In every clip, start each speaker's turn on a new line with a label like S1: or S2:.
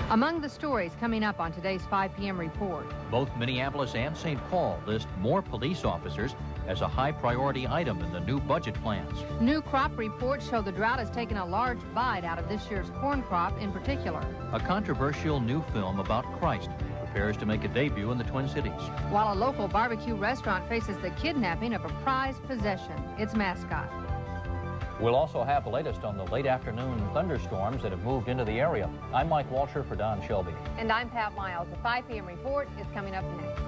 S1: Among the stories coming up on today's 5 p.m. report.
S2: Both Minneapolis and St. Paul list more police officers as a high priority item in the new budget plans.
S1: New crop reports show the drought has taken a large bite out of this year's corn crop in particular.
S2: A controversial new film about Christ prepares to make a debut in the Twin Cities.
S1: While a local barbecue restaurant faces the kidnapping of a prized possession, its mascot.
S2: We'll also have the latest on the late afternoon thunderstorms that have moved into the area. I'm Mike Walsher for Don Shelby.
S1: And I'm Pat Miles. The 5 p.m. report is coming up next.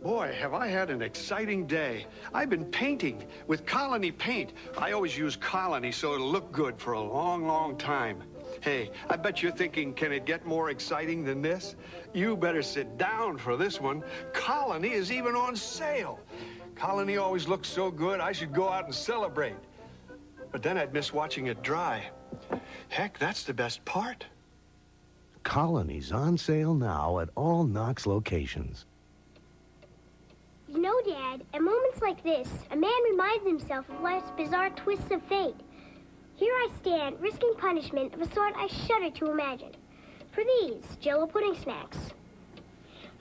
S3: Boy, have I had an exciting day. I've been painting with Colony paint. I always use Colony so it'll look good for a long, long time. Hey, I bet you're thinking, can it get more exciting than this? You better sit down for this one. Colony is even on sale. Colony always looks so good, I should go out and celebrate. But then I'd miss watching it dry. Heck, that's the best part.
S4: Colony's on sale now at all Knox locations.
S5: You know, Dad, at moments like this, a man reminds himself of life's bizarre twists of fate. Here I stand, risking punishment of a sort I shudder to imagine. For these Jell-O pudding snacks.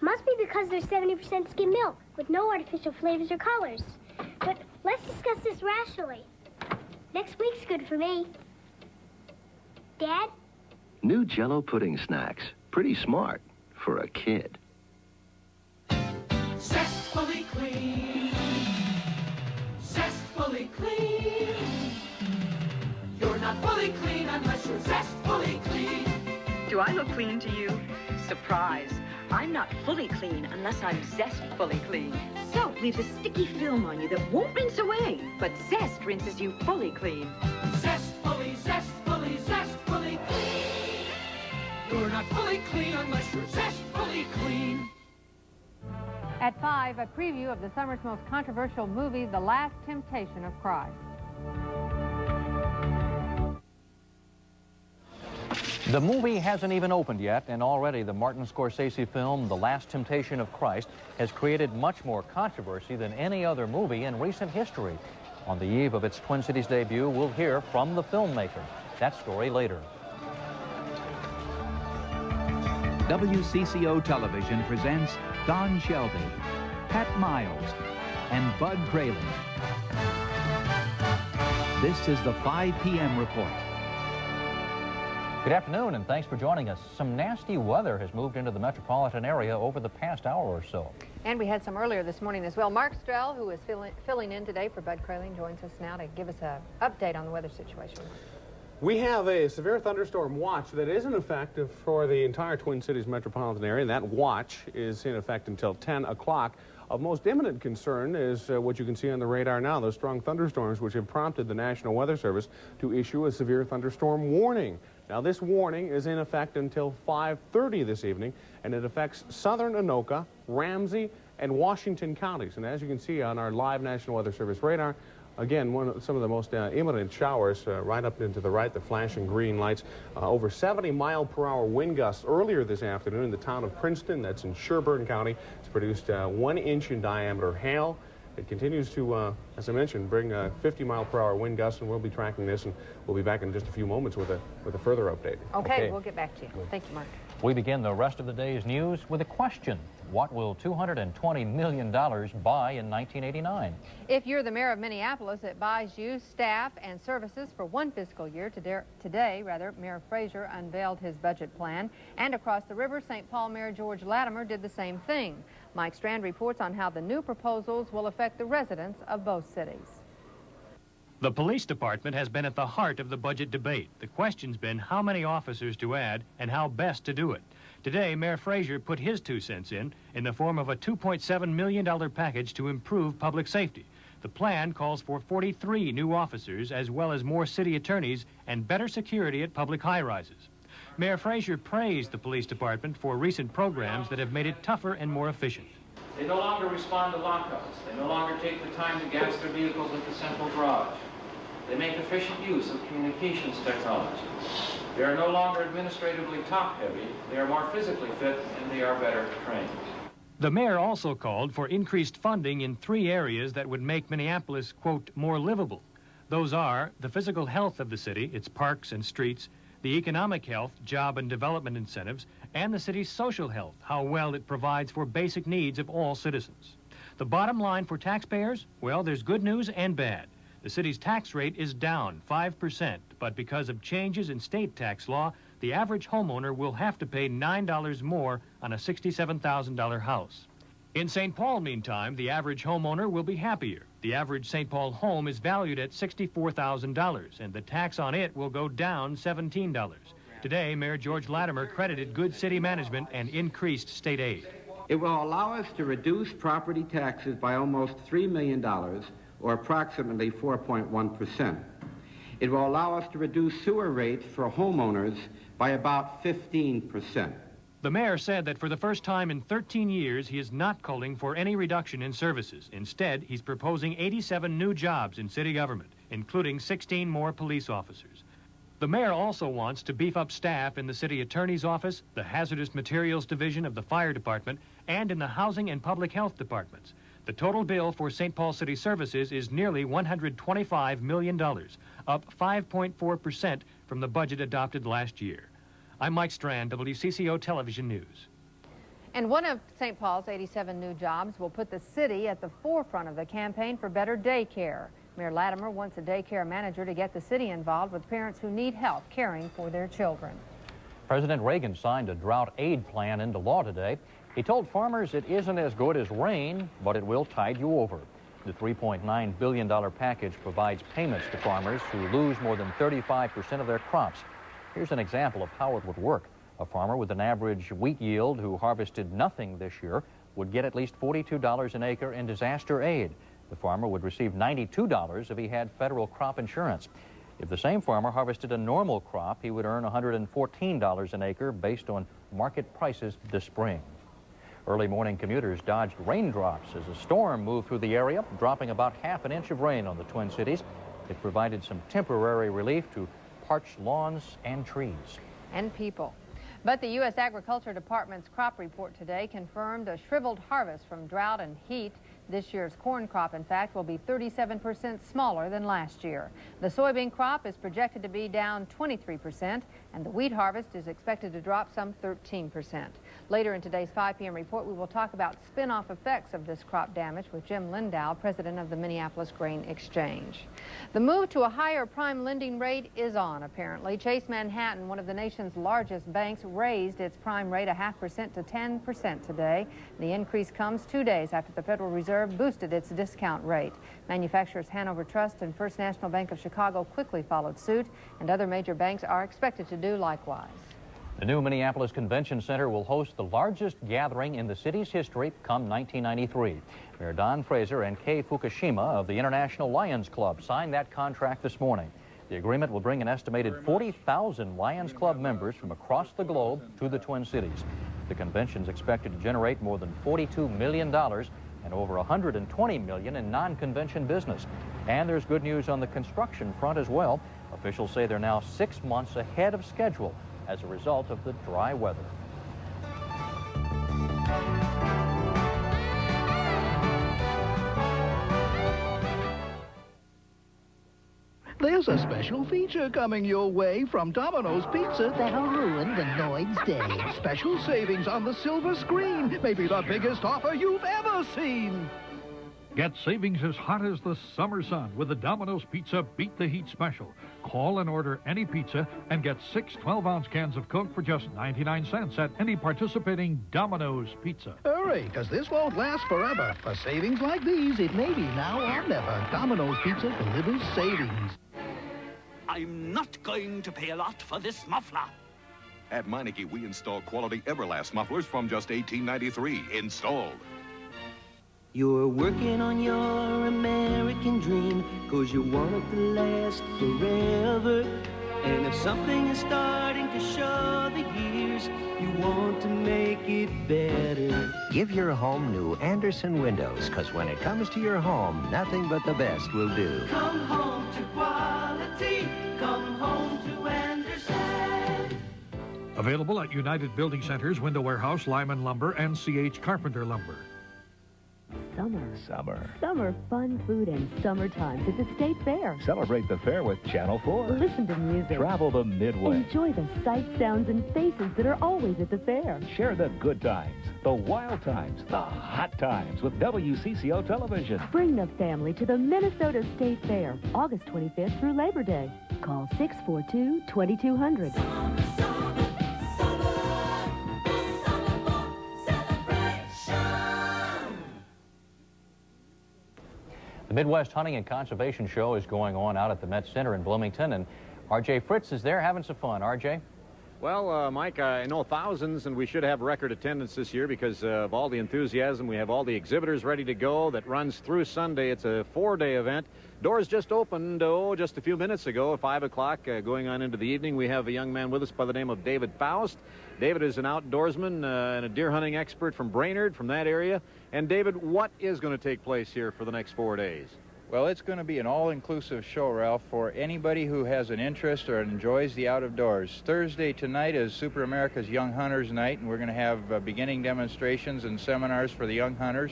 S5: Must be because they're 70% skim milk, with no artificial flavors or colors. But let's discuss this rationally. Next week's good for me. Dad?
S6: New Jell-O pudding snacks. Pretty smart for a kid.
S7: Zestfully clean. Zestfully clean. You're not fully clean unless you're zestfully clean.
S8: Do I look clean to you? Surprise. I'm not fully clean unless I'm zestfully clean. Soap leaves a sticky film on you that won't rinse away, but Zest rinses you fully clean.
S7: Zestfully, zestfully, zestfully clean. You're not fully clean unless you're zestfully clean.
S1: At 5, a preview of the summer's most controversial movie, The Last Temptation of Christ.
S2: The movie hasn't even opened yet, and already the Martin Scorsese film, The Last Temptation of Christ, has created much more controversy than any other movie in recent history. On the eve of its Twin Cities debut, we'll hear from the filmmaker. That story later.
S9: WCCO Television presents Don Shelby, Pat Miles, and Bud Craylin. This is the 5 p.m. report.
S2: Good afternoon, and thanks for joining us. Some nasty weather has moved into the metropolitan area over the past hour or so.
S1: And we had some earlier this morning as well. Mark Strell, who is filling in today for Bud Craylin, joins us now to give us an update on the weather situation.
S10: We have a severe thunderstorm watch that is in effect for the entire Twin Cities metropolitan area, and that watch is in effect until 10 o'clock. Of most imminent concern is what you can see on the radar now, those strong thunderstorms which have prompted the National Weather Service to issue a severe thunderstorm warning. Now, this warning is in effect until 5:30 this evening, and it affects southern Anoka, Ramsey, and Washington counties. And as you can see on our live National Weather Service radar, again, some of the most imminent showers right up into the right, the flashing green lights. Over 70-mile-per-hour wind gusts earlier this afternoon in the town of Princeton, that's in Sherburne County. It's produced 1 inch in diameter hail. It continues to, as I mentioned, bring 50-mile-per-hour wind gusts, and we'll be tracking this, and we'll be back in just a few moments with a further update.
S1: Okay, we'll get back to you. Thank you, Mark.
S2: We begin the rest of the day's news with a question. What will $220 million buy in 1989?
S1: If you're the mayor of Minneapolis, it buys you staff and services for one fiscal year. Today, Mayor Frazier unveiled his budget plan. And across the river, St. Paul Mayor George Latimer did the same thing. Mike Strand reports on how the new proposals will affect the residents of both cities.
S11: The police department has been at the heart of the budget debate. The question's been how many officers to add and how best to do it. Today, Mayor Frazier put his 2 cents in the form of a $2.7 million package to improve public safety. The plan calls for 43 new officers, as well as more city attorneys and better security at public high-rises. Mayor Frazier praised the police department for recent programs that have made it tougher and more efficient.
S12: They no longer respond to lockouts. They no longer take the time to gas their vehicles at the central garage. They make efficient use of communications technology. They are no longer administratively top-heavy. They are more physically fit, and they are better trained.
S11: The mayor also called for increased funding in 3 areas that would make Minneapolis, quote, more livable. Those are the physical health of the city, its parks and streets, the economic health, job and development incentives, and the city's social health, how well it provides for basic needs of all citizens. The bottom line for taxpayers? Well, there's good news and bad. The city's tax rate is down 5%, but because of changes in state tax law, the average homeowner will have to pay $9 more on a $67,000 house. In St. Paul, meantime, the average homeowner will be happier. The average St. Paul home is valued at $64,000, and the tax on it will go down $17. Today, Mayor George Latimer credited good city management and increased state aid.
S13: It will allow us to reduce property taxes by almost $3 million, or approximately 4.1%. It will allow us to reduce sewer rates for homeowners by about 15%.
S11: The mayor said that for the first time in 13 years, he is not calling for any reduction in services. Instead, he's proposing 87 new jobs in city government, including 16 more police officers. The mayor also wants to beef up staff in the city attorney's office, the hazardous materials division of the fire department, and in the housing and public health departments. The total bill for St. Paul City Services is nearly $125 million, up 5.4% from the budget adopted last year. I'm Mike Strand, WCCO Television News.
S1: And one of St. Paul's 87 new jobs will put the city at the forefront of the campaign for better daycare. Mayor Latimer wants a daycare manager to get the city involved with parents who need help caring for their children.
S2: President Reagan signed a drought aid plan into law today. He told farmers it isn't as good as rain, but it will tide you over. The $3.9 billion package provides payments to farmers who lose more than 35% of their crops. Here's an example of how it would work. A farmer with an average wheat yield who harvested nothing this year would get at least $42 an acre in disaster aid. The farmer would receive $92 if he had federal crop insurance. If the same farmer harvested a normal crop, he would earn $114 an acre based on market prices this spring. Early morning commuters dodged raindrops as a storm moved through the area, dropping about ½ an inch of rain on the Twin Cities. It provided some temporary relief to parched lawns and trees.
S1: And people. But the U.S. Agriculture Department's crop report today confirmed a shriveled harvest from drought and heat. This year's corn crop, in fact, will be 37% smaller than last year. The soybean crop is projected to be down 23%, and the wheat harvest is expected to drop some 13%. Later in today's 5 p.m. report, we will talk about spin-off effects of this crop damage with Jim Lindow, president of the Minneapolis Grain Exchange. The move to a higher prime lending rate is on, apparently. Chase Manhattan, one of the nation's largest banks, raised its prime rate 0.5% to 10% today. The increase comes 2 days after the Federal Reserve boosted its discount rate. Manufacturers Hanover Trust and First National Bank of Chicago quickly followed suit, and other major banks are expected to do likewise.
S2: The new Minneapolis Convention Center will host the largest gathering in the city's history come 1993. Mayor Don Fraser and Kei Fukushima of the International Lions Club signed that contract this morning. The agreement will bring an estimated 40,000 Lions Club members from across the globe to the Twin Cities. The convention is expected to generate more than $42 million and over $120 million in non-convention business. And there's good news on the construction front as well. Officials say they're now 6 months ahead of schedule as a result of the dry weather.
S14: There's a special feature coming your way from Domino's Pizza that'll ruin the Lloyd's day. Special savings on the silver screen. Maybe the biggest offer you've ever seen.
S15: Get savings as hot as the summer sun with the Domino's Pizza Beat the Heat special. Call and order any pizza and get 6 12-ounce cans of Coke for just 99 cents at any participating Domino's Pizza.
S14: Hurry, because this won't last forever. For savings like these, it may be now or never. Domino's Pizza delivers savings.
S16: I'm not going to pay a lot for this muffler.
S17: At Meineke, we install quality Everlast mufflers from just $18.93 installed.
S18: You're working on your American dream, 'cause you want it to last forever. And if something is starting to show the years, you want to make it better.
S19: Give your home new Anderson windows, 'cause when it comes to your home, nothing but the best will do.
S7: Come home to quality. Come home to Anderson.
S15: Available at United Building Centers, Window Warehouse, Lyman Lumber, and C.H. Carpenter Lumber.
S20: Summer fun food and summer times at the State Fair.
S21: Celebrate the fair with Channel 4.
S20: Listen to music.
S21: Travel the Midway.
S20: Enjoy the sights, sounds, and faces that are always at the fair.
S21: Share the good times, the wild times, the hot times with WCCO Television.
S20: Bring the family to the Minnesota State Fair, August 25th through Labor Day. Call 642-2200.
S2: The Midwest Hunting and Conservation Show is going on out at the Met Center in Bloomington, and R.J. Fritz is there having some fun. R.J.?
S22: Well, Mike, I know thousands, and we should have record attendance this year because of all the enthusiasm. We have all the exhibitors ready to go. That runs through Sunday. It's a 4-day event. Doors just opened, just a few minutes ago at 5 o'clock, going on into the evening. We have a young man with us by the name of David Faust. David is an outdoorsman and a deer hunting expert from Brainerd, from that area. And David, what is going to take place here for the next 4 days?
S23: Well, it's going to be an all-inclusive show, Ralph, for anybody who has an interest or enjoys the out-of-doors. Thursday tonight is Super America's Young Hunters Night, and we're going to have beginning demonstrations and seminars for the young hunters.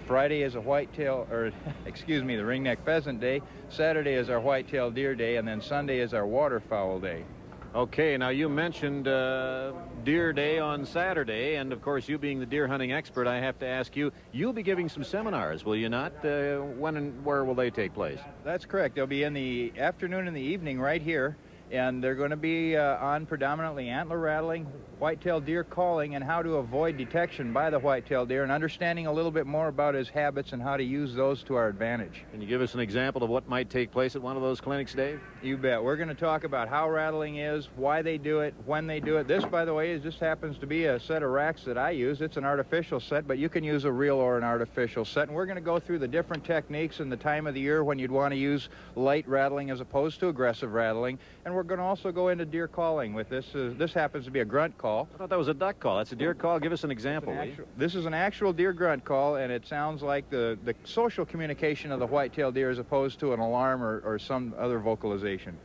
S23: Friday is a whitetail, or excuse me, the ringneck pheasant day. Saturday is our whitetail deer day, and then Sunday is our waterfowl day.
S22: Okay, now you mentioned Deer Day on Saturday, and of course, you being the deer hunting expert, I have to ask you, you'll be giving some seminars, will you not? When and where will they take place?
S23: That's correct. They'll be in the afternoon and the evening right here, and they're going to be on predominantly antler rattling, whitetail deer calling, and how to avoid detection by the whitetail deer, and understanding a little bit more about his habits and how to use those to our advantage.
S22: Can you give us an example of what might take place at one of those clinics, Dave?
S23: You bet. We're going to talk about how rattling is, why they do it, when they do it. This, by the way, just happens to be a set of racks that I use. It's an artificial set, but you can use a real or an artificial set. And we're going to go through the different techniques and the time of the year when you'd want to use light rattling as opposed to aggressive rattling. And we're going to also go into deer calling with this. This happens to be a grunt call.
S22: I thought that was a duck call. That's a deer call. Give us an example, please.
S23: This is an actual deer grunt call, and it sounds like the social communication of the whitetail deer as opposed to an alarm or some other vocalization.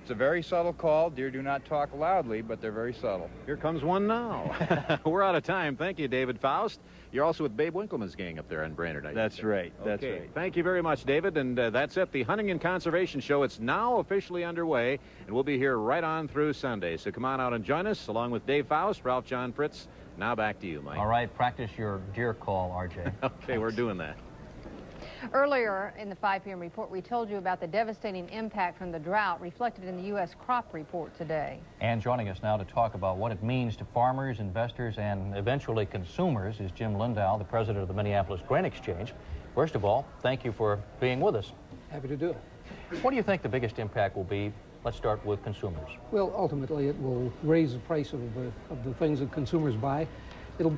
S23: It's a very subtle call. Deer do not talk loudly, but they're very subtle.
S22: Here comes one now. We're out of time. Thank you, David Faust. You're also with Babe Winkleman's gang up there in Brainerd.
S23: That's right. That's
S22: okay.
S23: right.
S22: Thank you very much, David. And that's it. The Hunting and Conservation Show. It's now officially underway, and we'll be here right on through Sunday. So come on out and join us, along with Dave Faust, Ralph John Fritz. Now back to you, Mike.
S2: All right, practice your deer call, R.J.
S22: Okay, we're doing that.
S1: Earlier in the 5 p.m. report, we told you about the devastating impact from the drought reflected in the U.S. crop report today.
S2: And joining us now to talk about what it means to farmers, investors, and eventually consumers is Jim Lindow, the president of the Minneapolis Grain Exchange. First of all, thank you for being with us.
S24: Happy to do it.
S2: What do you think the biggest impact will be? Let's start with consumers.
S24: Well, ultimately, it will raise the price of the things that consumers buy. It'll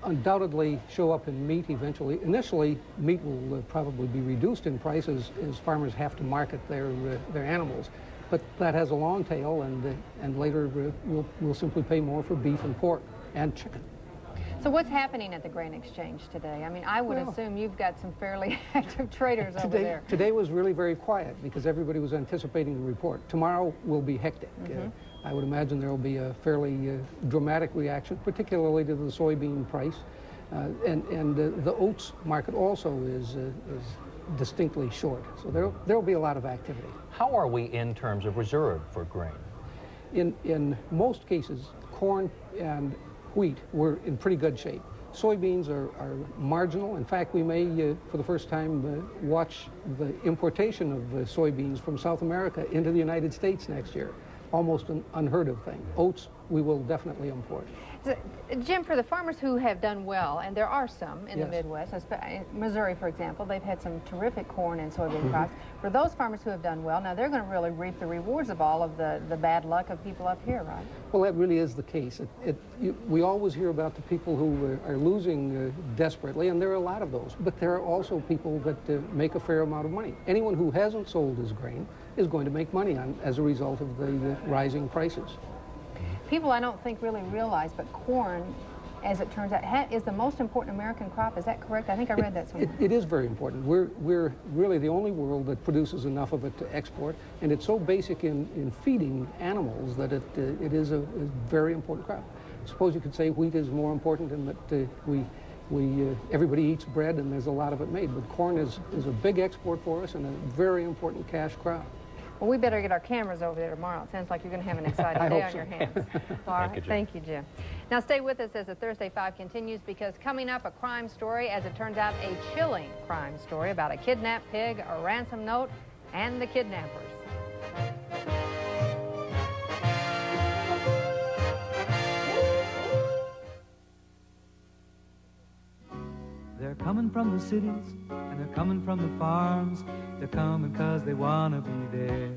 S24: undoubtedly show up in meat eventually. Initially, meat will probably be reduced in price as farmers have to market their animals. But that has a long tail, and later we'll simply pay more for beef and pork and chicken.
S1: So what's happening at the Grain Exchange today? I mean, I would assume you've got some fairly active traders over there.
S24: Today was really very quiet because everybody was anticipating the report. Tomorrow will be hectic. I would imagine there will be a fairly dramatic reaction, particularly to the soybean price. And the oats market also is distinctly short. So there will be a lot of activity.
S2: How are we in terms of reserve for grain?
S24: In most cases, corn and wheat were in pretty good shape. Soybeans are marginal. In fact, we may, for the first time, watch the importation of soybeans from South America into the United States next year. Almost an unheard of thing. Oats, we will definitely import.
S1: Jim, for the farmers who have done well, and there are some in the Midwest, Missouri, for example, they've had some terrific corn and soybean crops. For those farmers who have done well, now they're going to really reap the rewards of all of the bad luck of people up here, right?
S24: Well, that really is the case. We always hear about the people who are losing desperately, and there are a lot of those. But there are also people that make a fair amount of money. Anyone who hasn't sold his grain is going to make money as a result of the rising prices.
S1: People I don't think really realize, but corn as it turns out, is the most important American crop. Is that correct? I think I read that somewhere.
S24: It is very important. We're really the only world that produces enough of it to export, and it's so basic in feeding animals that it is a very important crop. Suppose you could say wheat is more important in that everybody eats bread and there's a lot of it made, but corn is a big export for us and a very important cash crop.
S1: Well, we better get our cameras over there tomorrow. It sounds like you're going to have an exciting day on your hands. All right. Thank you, Jim. Now, stay with us as the Thursday 5 continues, because coming up, a crime story, as it turns out, a chilling crime story about a kidnapped pig, a ransom note, and the kidnappers.
S3: They're coming from the cities, and they're coming from the farms. They're coming 'cause they want to be there.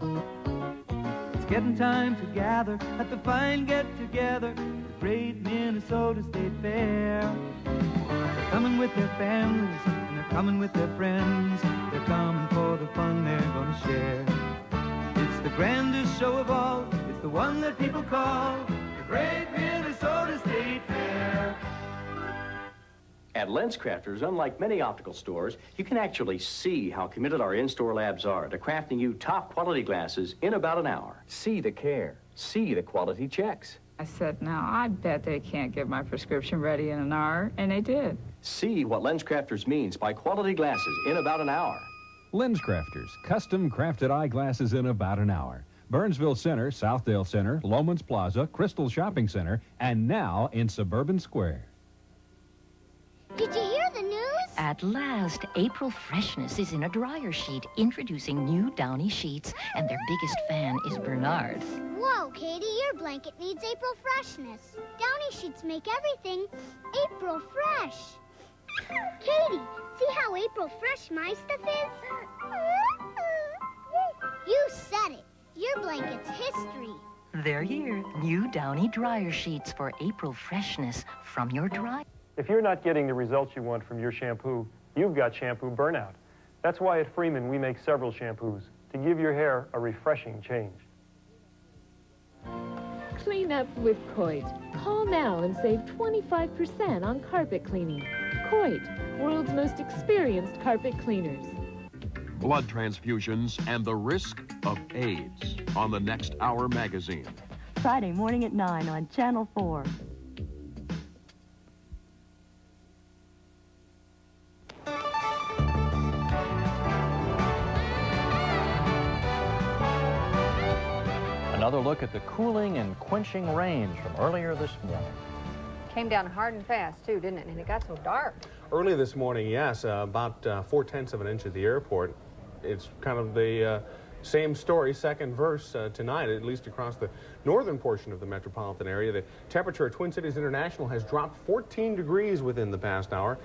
S3: It's getting time to gather at the fine get-together, the great Minnesota State Fair. They're coming with their families, and they're coming with their friends. They're coming for the fun they're gonna share. It's the grandest show of all. It's the one that people call the Great Minnesota State Fair.
S4: At LensCrafters, unlike many optical stores, you can actually see how committed our in-store labs are to crafting you top quality glasses in about an hour. See the care, see the quality checks.
S5: I said, now, I bet they can't get my prescription ready in an hour, and they did.
S4: See what LensCrafters means by quality glasses in about an hour.
S6: LensCrafters, custom crafted eyeglasses in about an hour. Burnsville Center, Southdale Center, Lomans Plaza, Crystal Shopping Center, and now in Suburban Square.
S25: Did you hear the news?
S26: At last, April Freshness is in a dryer sheet, introducing new Downy sheets, and their biggest fan is Bernard.
S25: Whoa, Katie, your blanket needs April Freshness. Downy sheets make everything April Fresh. Katie, see how April Fresh my stuff is? You said it. Your blanket's history.
S26: They're here, new Downy dryer sheets for April Freshness from your dryer.
S27: If you're not getting the results you want from your shampoo, you've got shampoo burnout. That's why at Freeman we make several shampoos to give your hair a refreshing change.
S28: Clean up with Coit. Call now and save 25% on carpet cleaning. Coit, world's most experienced carpet cleaners.
S17: Blood transfusions and the risk of AIDS on the Next Hour magazine.
S20: Friday morning at 9 on Channel 4.
S2: Another look at the cooling and quenching rains from earlier this morning.
S1: Came down hard and fast, too, didn't it? And it got so dark.
S10: Early this morning, yes, about 4/10 of an inch at the airport. It's kind of the same story, second verse tonight, at least across the northern portion of the metropolitan area. The temperature at Twin Cities International has dropped 14 degrees within the past hour.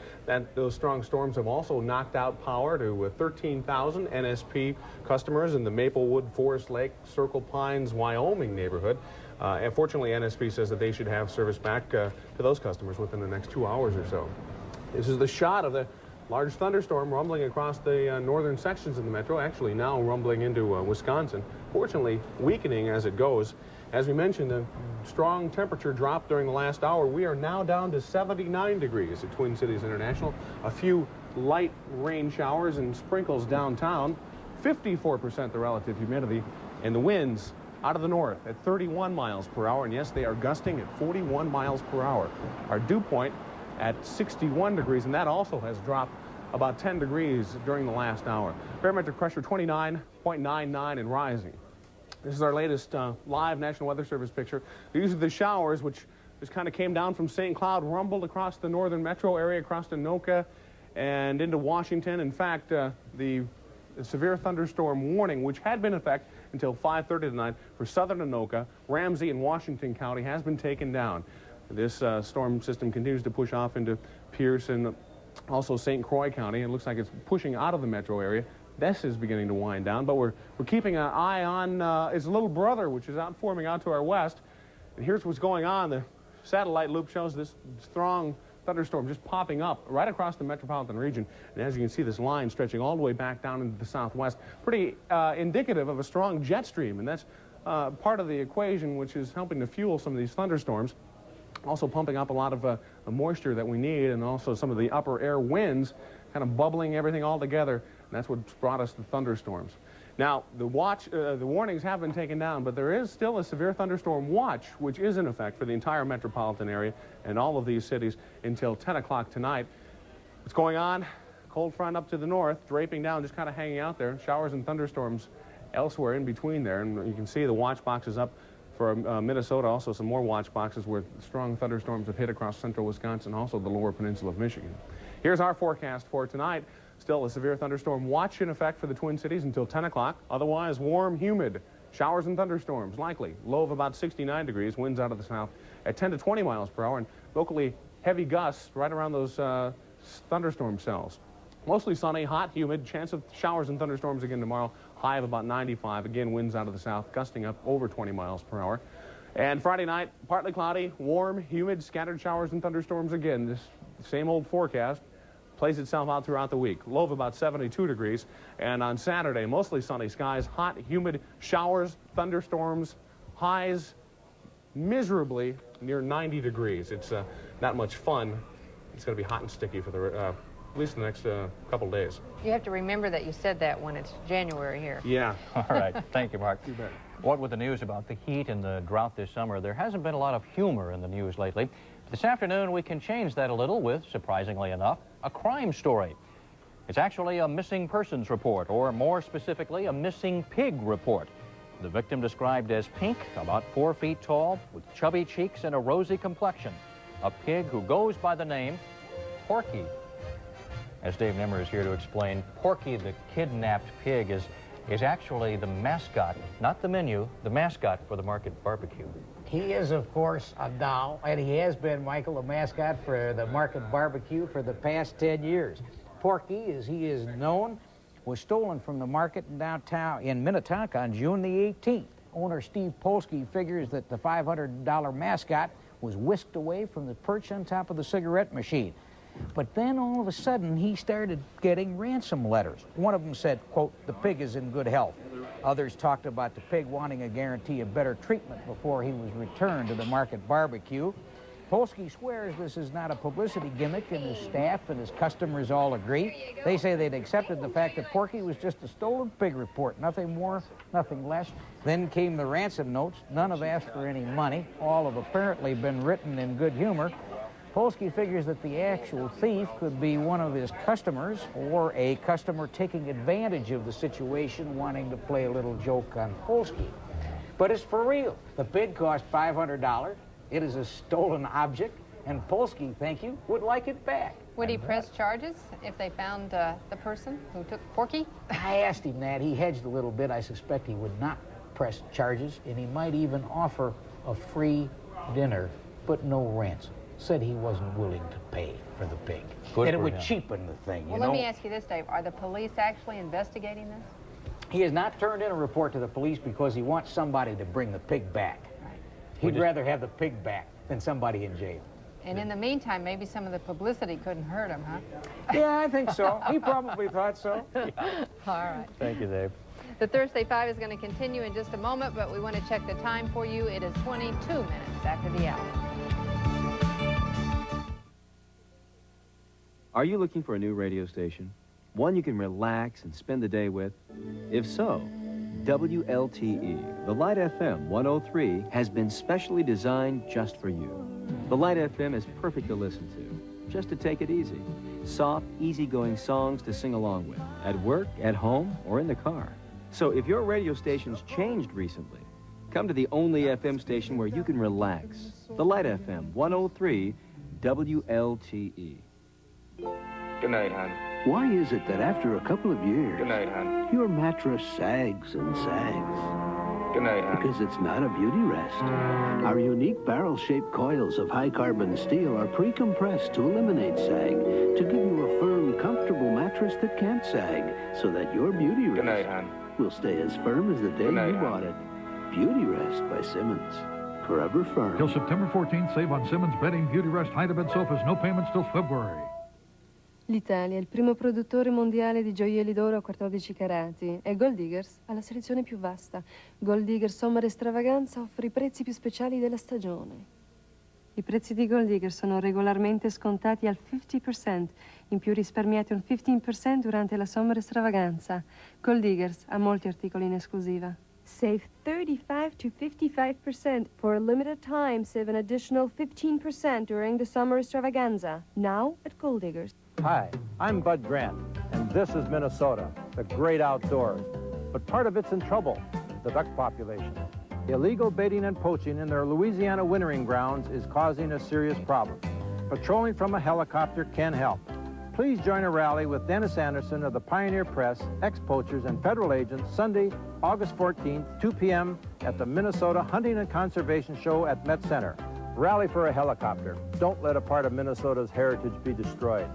S10: Those strong storms have also knocked out power to 13,000 NSP customers in the Maplewood, Forest Lake, Circle Pines, Wyoming neighborhood. And fortunately, NSP says that they should have service back to those customers within the next 2 hours or so. This is the shot of the large thunderstorm rumbling across the northern sections of the metro, actually now rumbling into Wisconsin, fortunately weakening as it goes. As we mentioned, a strong temperature drop during the last hour. We are now down to 79 degrees at Twin Cities International. A few light rain showers and sprinkles downtown. 54% the relative humidity, and the winds out of the north at 31 miles per hour. And yes, they are gusting at 41 miles per hour. Our dew point at 61 degrees, and that also has dropped about 10 degrees during the last hour. Barometric pressure 29.99 and rising. This is our latest live National Weather Service picture. These are the showers which just kind of came down from St. Cloud, rumbled across the northern metro area, across Anoka and into Washington. In fact, the severe thunderstorm warning, which had been in effect until 5:30 tonight for southern Anoka, Ramsey, and Washington County, has been taken down. This storm system continues to push off into Pierce and also St. Croix County. It looks like it's pushing out of the metro area. This is beginning to wind down, but we're keeping an eye on its little brother, which is forming out to our west. And here's what's going on. The satellite loop shows this strong thunderstorm just popping up right across the metropolitan region. And as you can see, this line stretching all the way back down into the southwest. Pretty indicative of a strong jet stream, and that's part of the equation which is helping to fuel some of these thunderstorms. also pumping up a lot of the moisture that we need, and also some of the upper air winds kind of bubbling everything all together, and that's what's brought us the thunderstorms. Now, the warnings have been taken down, but there is still a severe thunderstorm watch, which is in effect for the entire metropolitan area and all of these cities until 10 o'clock tonight. What's going on? Cold front up to the north, draping down, just kind of hanging out there. Showers and thunderstorms elsewhere in between there, and you can see the watch boxes up for Minnesota, also some more watch boxes where strong thunderstorms have hit across central Wisconsin, also the lower peninsula of Michigan. Here's our forecast for tonight. Still a severe thunderstorm watch in effect for the Twin Cities until 10 o'clock. Otherwise, warm, humid. Showers and thunderstorms likely. Low of about 69 degrees. Winds out of the south at 10 to 20 miles per hour. And locally, heavy gusts right around those thunderstorm cells. Mostly sunny, hot, humid. Chance of showers and thunderstorms again tomorrow. High of about 95. Again, winds out of the south, gusting up over 20 miles per hour. And Friday night, partly cloudy, warm, humid, scattered showers and thunderstorms again. This same old forecast plays itself out throughout the week. Low of about 72 degrees. And on Saturday, mostly sunny skies, hot, humid, showers, thunderstorms, highs miserably near 90 degrees. It's not much fun. It's going to be hot and sticky for the at least the next couple days.
S1: You have to remember that you said that when it's January here.
S10: Yeah.
S2: All right. Thank you, Mark.
S10: You bet.
S2: What with the news about the heat and the drought this summer, there hasn't been a lot of humor in the news lately. This afternoon, we can change that a little with, surprisingly enough, a crime story. It's actually a missing persons report, or more specifically, a missing pig report. The victim described as pink, about 4 feet tall, with chubby cheeks and a rosy complexion. A pig who goes by the name Porky. As Dave Nimmer is here to explain, Porky the kidnapped pig is actually the mascot, not the menu, the mascot for the market barbecue.
S8: He is, of course, now, and he has been, Michael, a mascot for the market barbecue for the past 10 years. Porky, as he is known, was stolen from the market in downtown in Minnetonka on June the 18th. Owner Steve Polsky figures that the $500 mascot was whisked away from the perch on top of the cigarette machine. But then all of a sudden he started getting ransom letters. One of them said, quote, "The pig is in good health." Others talked about the pig wanting a guarantee of better treatment before he was returned to the market barbecue. Polsky swears this is not a publicity gimmick, and his staff and his customers all agree. They say they'd accepted the fact that Porky was just a stolen pig report, nothing more, nothing less. Then came the ransom notes. None have asked for any money. All have apparently been written in good humor. Polsky figures that the actual thief could be one of his customers or a customer taking advantage of the situation, wanting to play a little joke on Polsky. But it's for real. The pig cost $500. It is a stolen object, and Polsky, thank you, would like it back.
S1: Would he press charges if they found the person who took Porky?
S8: I asked him that. He hedged a little bit. I suspect he would not press charges, and he might even offer a free dinner, but no ransom. Said he wasn't willing to pay for the pig.
S2: Good
S8: and it
S2: for
S8: would
S2: him.
S8: cheapen the thing,
S1: Well,
S8: you know?
S1: let me ask you this, Dave. Are the police actually investigating this?
S8: He has not turned in a report to the police because he wants somebody to bring the pig back. He'd rather have the pig back than somebody in jail.
S1: And in the meantime, maybe some of the publicity couldn't hurt him, huh?
S8: Yeah, I think so. He probably thought so.
S1: All right.
S2: Thank you, Dave.
S1: The Thursday 5 is going to continue in just a moment, but we want to check the time for you. It is 22 minutes after the hour.
S9: Are you looking for a new radio station? One you can relax and spend the day with? If so, WLTE, the Light FM 103, has been specially designed just for you. The Light FM is perfect to listen to, just to take it easy. Soft, easygoing songs to sing along with, at work, at home, or in the car. So if your radio station's changed recently, come to the only FM station where you can relax. The Light FM 103, WLTE.
S11: Good night, hon.
S12: Why is it that after a couple of years,
S11: Good night, hon.
S12: your mattress sags and sags?
S11: Good night, hon.
S12: Because it's not a beauty rest. Our unique barrel-shaped coils of high-carbon steel are pre-compressed to eliminate sag, to give you a firm, comfortable mattress that can't sag, so that your beauty rest
S11: Good night, hon.
S12: will stay as firm as the day
S11: Good night,
S12: you bought it. Beauty Rest by Simmons. Forever firm.
S15: Till September 14th, save on Simmons bedding, Beauty Rest, hide-to-bed sofas. No payments till February.
S13: L'Italia è il primo produttore mondiale di gioielli d'oro a 14 carati e Gold Diggers ha la selezione più vasta. Gold Diggers Sommer Extravaganza offre i prezzi più speciali della stagione. I prezzi di Gold Digger sono regolarmente scontati al 50%, in più risparmiate un 15% durante la Summer Extravaganza. Gold Diggers ha molti articoli in esclusiva.
S20: Save 35 to 55%. For a limited time, save an additional 15% during the Summer Extravaganza. Now at Gold Diggers.
S7: Hi, I'm Bud Grant, and this is Minnesota, the great outdoors. But part of it's in trouble, the duck population. Illegal baiting and poaching in their Louisiana wintering grounds is causing a serious problem. Patrolling from a helicopter can help. Please join a rally with Dennis Anderson of the Pioneer Press, ex-poachers, and federal agents Sunday, August 14th, 2 p.m. at the Minnesota Hunting and Conservation Show at Met Center. Rally for a helicopter. Don't let a part of Minnesota's heritage be destroyed.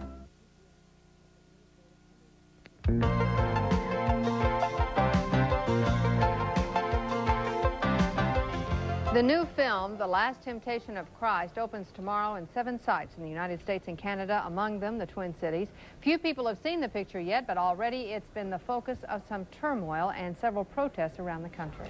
S1: The new film, The Last Temptation of Christ, opens tomorrow in 7 sites in the United States and Canada, among them the Twin Cities. Few people have seen the picture yet, but already it's been the focus of some turmoil and several protests around the country.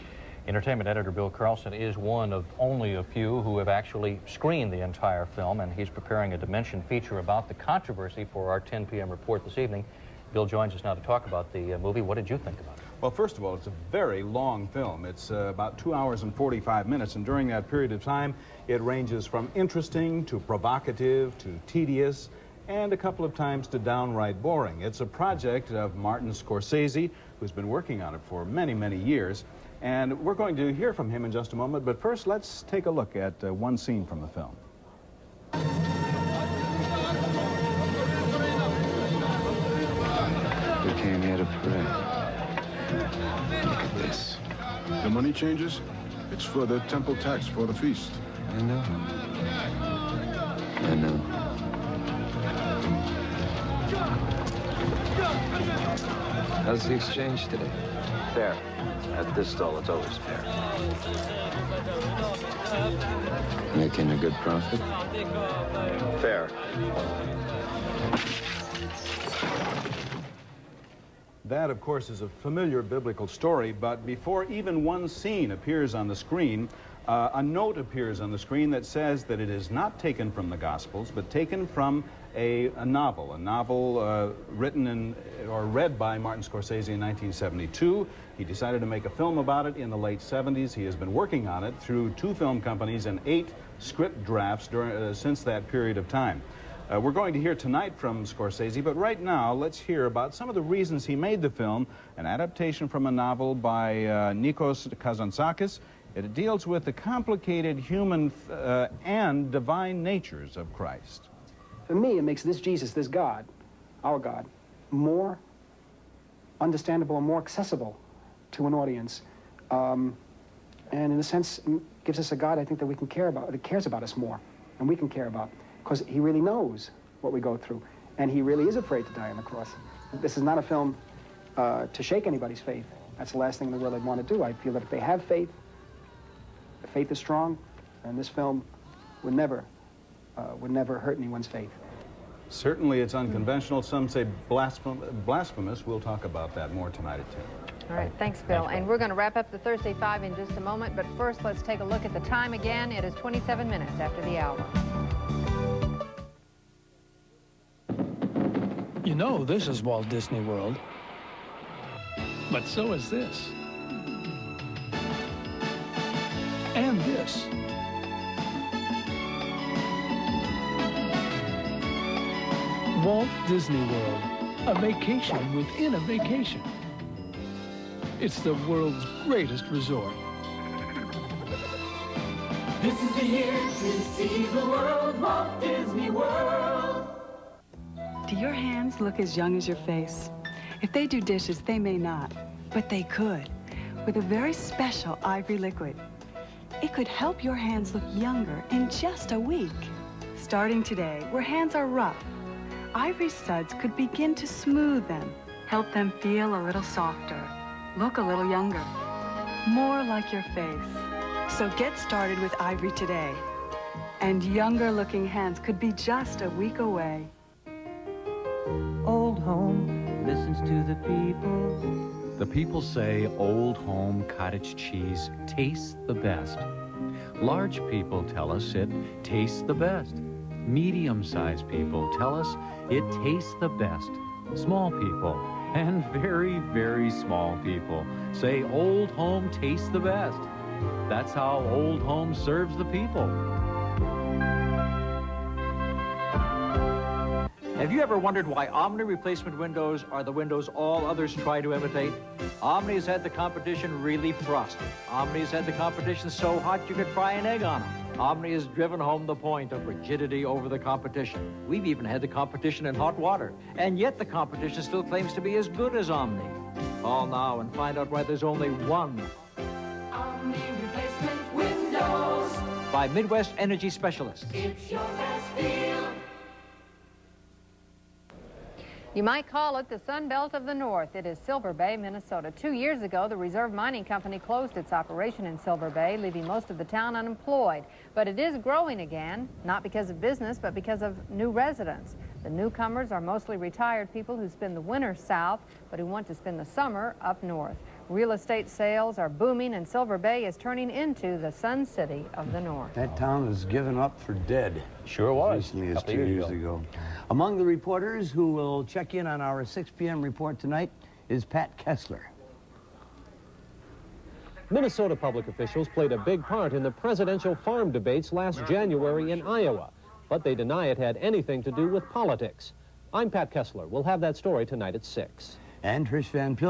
S2: Entertainment editor Bill Carlson is one of only a few who have actually screened the entire film, and he's preparing a Dimension feature about the controversy for our 10 p.m. report this evening. Bill joins us now to talk about the movie. What did you think about it?
S14: Well, first of all, it's a very long film. It's about 2 hours and 45 minutes, and during that period of time, it ranges from interesting to provocative to tedious, and a couple of times to downright boring. It's a project of Martin Scorsese, who's been working on it for many, many years, and we're going to hear from him in just a moment, but first, let's take a look at one scene from the film.
S11: We came here to pray. Look at this.
S16: The money changes? It's for the temple tax for the feast.
S11: I know. I know. How's the exchange today?
S9: Fair. At this stall, it's always fair.
S11: Making a good profit?
S9: Fair.
S14: That, of course, is a familiar biblical story, but before even one scene appears on the screen, a note appears on the screen that says that it is not taken from the Gospels, but taken from a novel written or read by Martin Scorsese in 1972. He decided to make a film about it in the late 70s. He has been working on it through 2 film companies and 8 script drafts since that period of time. We're going to hear tonight from Scorsese, but right now let's hear about some of the reasons he made the film, an adaptation from a novel by Nikos Kazantzakis. It deals with the complicated human and divine natures of Christ.
S18: For me, it makes this Jesus, this God, our God, more understandable and more accessible to an audience. And in a sense, gives us a God, I think, that we can care about, that cares about us more, and we can care about. Because he really knows what we go through, and he really is afraid to die on the cross. This is not a film to shake anybody's faith. That's the last thing in the world I'd want to do. I feel that if they have faith, the faith is strong, and this film would never hurt anyone's faith.
S14: Certainly it's unconventional. Some say blasphemous. We'll talk about that more tonight at 10.
S1: All right, thanks, Bill. And we're going to wrap up the Thursday 5 in just a moment, but first let's take a look at the time again. It is 27 minutes after the hour.
S19: You know, this is Walt Disney World, but so is this. And this. Walt Disney World, a vacation within a vacation. It's the world's greatest resort.
S21: This is the year to see the world, Walt Disney World.
S22: Do your hands look as young as your face? If they do dishes, they may not, but they could, with a very special ivory liquid. It could help your hands look younger in just a week. Starting today, where hands are rough, ivory suds could begin to smooth them, help them feel a little softer, look a little younger, more like your face. So get started with ivory today, and younger-looking hands could be just a week away.
S23: Old Home listens to the people.
S6: The people say Old Home cottage cheese tastes the best.
S2: Large people tell us it tastes the best. Medium-sized people tell us it tastes the best. Small people and very, very small people say Old Home tastes the best. That's how Old Home serves the people. Have you ever wondered why Omni replacement windows are the windows all others try to imitate? Omni's had the competition really frosty. Omni's had the competition so hot you could fry an egg on them. Omni has driven home the point of rigidity over the competition. We've even had the competition in hot water. And yet the competition still claims to be as good as Omni. Call now and find out why there's only one
S21: Omni replacement windows.
S2: by Midwest Energy Specialists.
S21: It's your best deal.
S1: You might call it the Sun Belt of the North. It is Silver Bay, Minnesota. 2 years ago, the Reserve Mining Company closed its operation in Silver Bay, leaving most of the town unemployed. But it is growing again, not because of business, but because of new residents. The newcomers are mostly retired people who spend the winter south, but who want to spend the summer up north. Real estate sales are booming, and Silver Bay is turning into the Sun City of the North.
S3: That town was given up for dead.
S2: Sure was.
S3: Recently as 2 years ago. Among the reporters who will check in on our 6 p.m. report tonight is Pat Kessler.
S4: Minnesota public officials played a big part in the presidential farm debates last January in Iowa, but they deny it had anything to do with politics. I'm Pat Kessler. We'll have that story tonight at 6.
S3: And Trish Van Pil